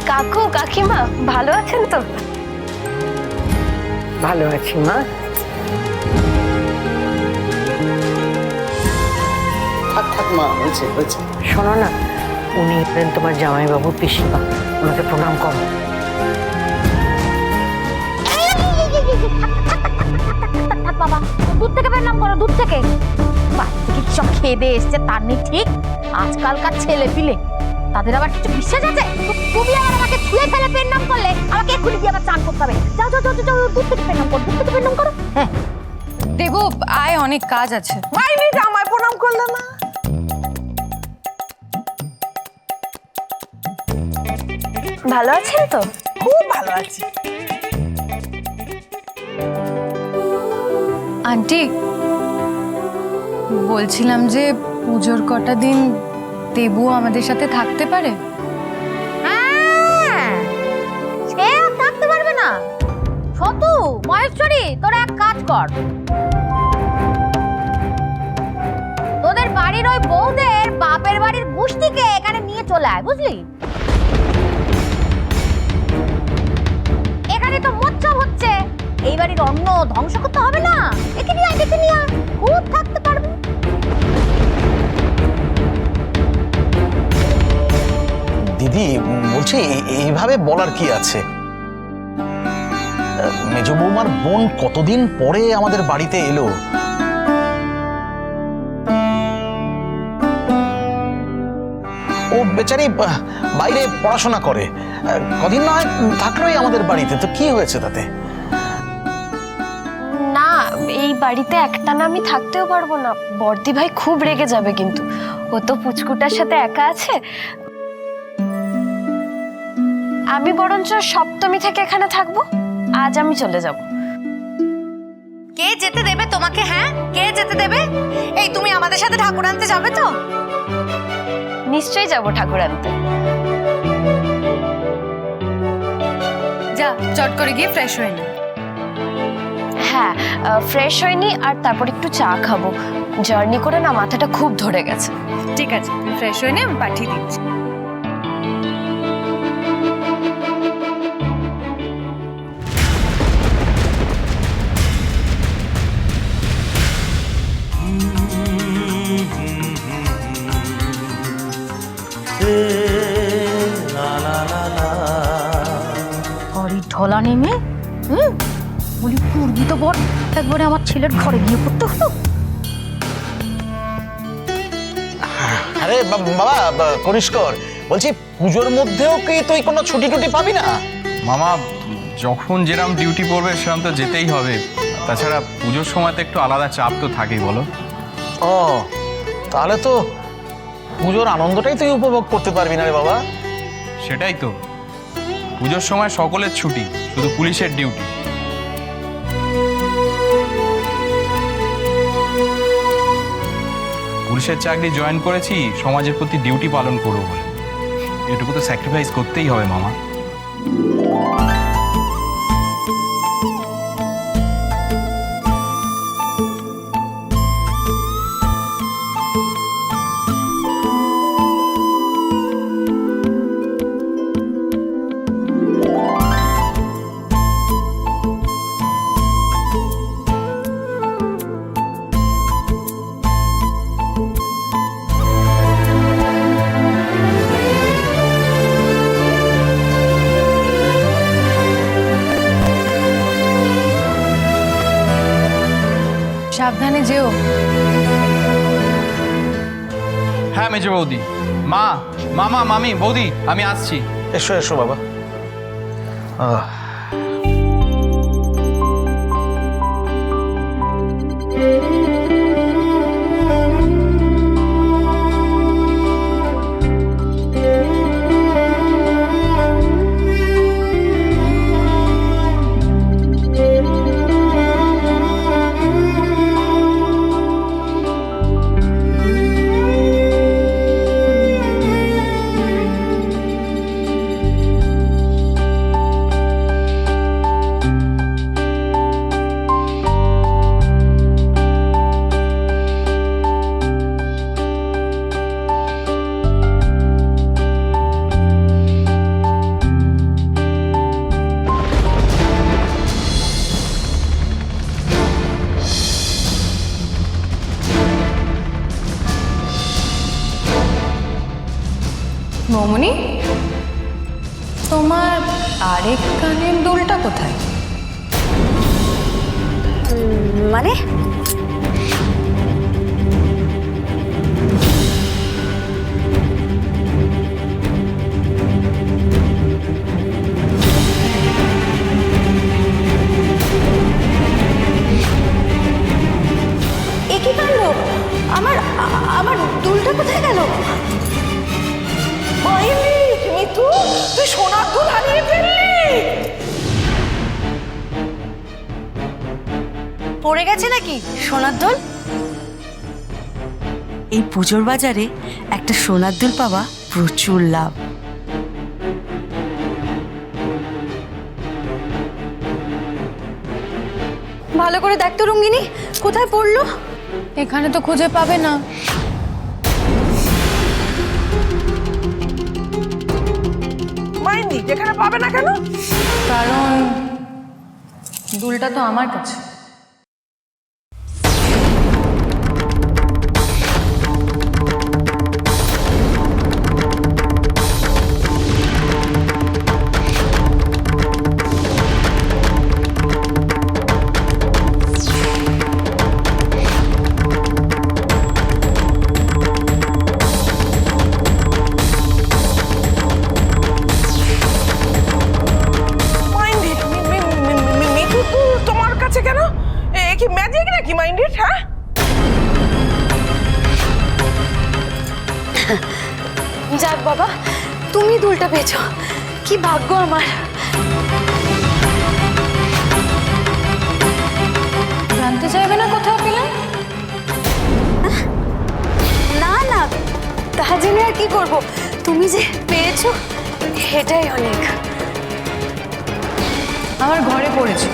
কাকু কাকিমা ভালো আছেন তো? ভালো আছি মা। থাক থাক মা, হয়েছে হয়েছে। শোনো না, উনি হলেন তোমার জামাইবাবু পিসিমা, ওনাকে প্রণাম করো। বাবা দুধ থেকে প্রণাম করো, দুধ থেকে। বাড়ি থেকে সব খেয়ে দিয়ে এসছে, তার নেই ঠিক। আজকালকার ছেলে পিলে তাদের আবার কিছু বিশ্বাস আছে। তুমি আবার আমাকে ছুঁয়ে ফেলে প্রণাম করলে আমাকে এক্ষুনি গিয়ে আবার চান করতে হবে। যাও যাও যাও যাও, দুধ থেকে প্রণাম করো, দুধ থেকে প্রণাম করো। হ্যাঁ দেবু, আয়, অনেক কাজ আছে। মাইনি জামাই প্রণাম করলে না? ভালো আছেন তো? খুব ভালো আছি। আন্টি, বলছিলাম যে পুজোর কটা দিন দেবু আমাদের সাথে থাকতে পারে? হ্যাঁ, সে আর থাকতে পারবে না। ছোটু, মহেশ্বরী, তোরা এক কাজ কর, তোদের বাড়ির ওই বউদের বাপের বাড়ির গোষ্ঠীকে এখানে নিয়ে চলে আয়, বুঝলি? এখানে তো মোৎসব হচ্ছে, এই বাড়ির অন্ন ধ্বংস করতে হবে না। একে নিয়ে আয়, একে নিয়ে আয়, খুব থাকতে পারবে। দিদি বলছি, এইভাবে বলার কি আছে? মেজ বৌমার বোন কতদিন পরে আমাদের বাড়িতে এলো। ও বেচারি বাইরে পড়াশোনা করে, কদিন নয় থাকলোই আমাদের বাড়িতে, তো কি হয়েছে তাতে? না, এই বাড়িতে একটানা আমি থাকতেও পারবো না, বর্দি ভাই খুব রেগে যাবে। কিন্তু ও তো পুচকুটার সাথে একা আছে। আমি বরঞ্চ সপ্তমী থেকে এখানে থাকবো। আজ আমি চলে যাব। কে যেতে দেবে তোমাকে? হ্যাঁ, কে যেতে দেবে? এই, তুমি আমাদের সাথে ঠাকুর আনতে যাবে তো? নিশ্চয়ই যাব ঠাকুর আনতে। যা, চট করে গিয়ে ফ্রেশ হয়ে নে। হ্যাঁ, ফ্রেশ হয়নি, আর তারপর একটু চা খাবো। জার্নি করে না মাথাটা খুব ধরে গেছে। ঠিক আছে, তুই ফ্রেশ হয়ে নে, আমি পাঠিয়ে দিচ্ছি। ঘরে ঢলা নেমে বলি পূর্বি তো বর একবারে আমার ছেলের ঘরে গিয়ে পড়তে হলো। আরে বাবা কনিষ্কর, বলছি পুজোর মধ্যেও কি তুই কোনো ছুটি টুটি পাবি না? মামা, যখন যেরকম ডিউটি পড়বে সেরকম তো যেতেই হবে। তাছাড়া পুজোর সময় তো একটু আলাদা চাপ তো থাকেই, বলো। ও, তাহলে তো পুজোর আনন্দটাই তুই উপভোগ করতে পারবি না রে বাবা। সেটাই তো, পুজোর সময় সকলের ছুটি, শুধু পুলিশের ডিউটি। পুলিশের চাকরি জয়েন করেছি সমাজের প্রতি ডিউটি পালন করবো বলে। এটুকু তো স্যাক্রিফাইস করতেই হবে মামা। সাবধানে যেও। হ্যাঁ মেজো বৌদি, মা, মামা, মামি, বৌদি, আমি আসছি। এসো এসো বাবা। মৌমনি, তোমার আরেক কানের দুলটা কোথায়? মানে এ কি কাণ্ড? আমার আমার দুলটা কোথায় গেল? মিতু, তুই সোনার দুল হারিয়ে ফেললি। পড়ে গেছে নাকি সোনার দোল? এই পুজোর বাজারে একটা সোনার দুল পাওয়া প্রচুর লাভ। ভালো করে দেখ তো রঙ্গিনী, কোথায় পড়লো? এখানে তো খুঁজে পাবে না। মাইন্দি, যেখানে পাবে না কেন? কারণ দুলটা তো আমার কাছে। মাইন্দি, মিতু তো তোমার কাছে কেন? এ কি ম্যাজিক নাকি মাইন্দি? হ্যাঁ, যাক বাবা, তুমি দুলটা পেয়েছো, কি ভাগ্য আমার। জানতে চাইবে না কোথায় পেলে? না না, তা জেনে আর কি করবো, তুমি যে পেয়েছো সেটাই অনেক। আমার ঘরে পড়েছে।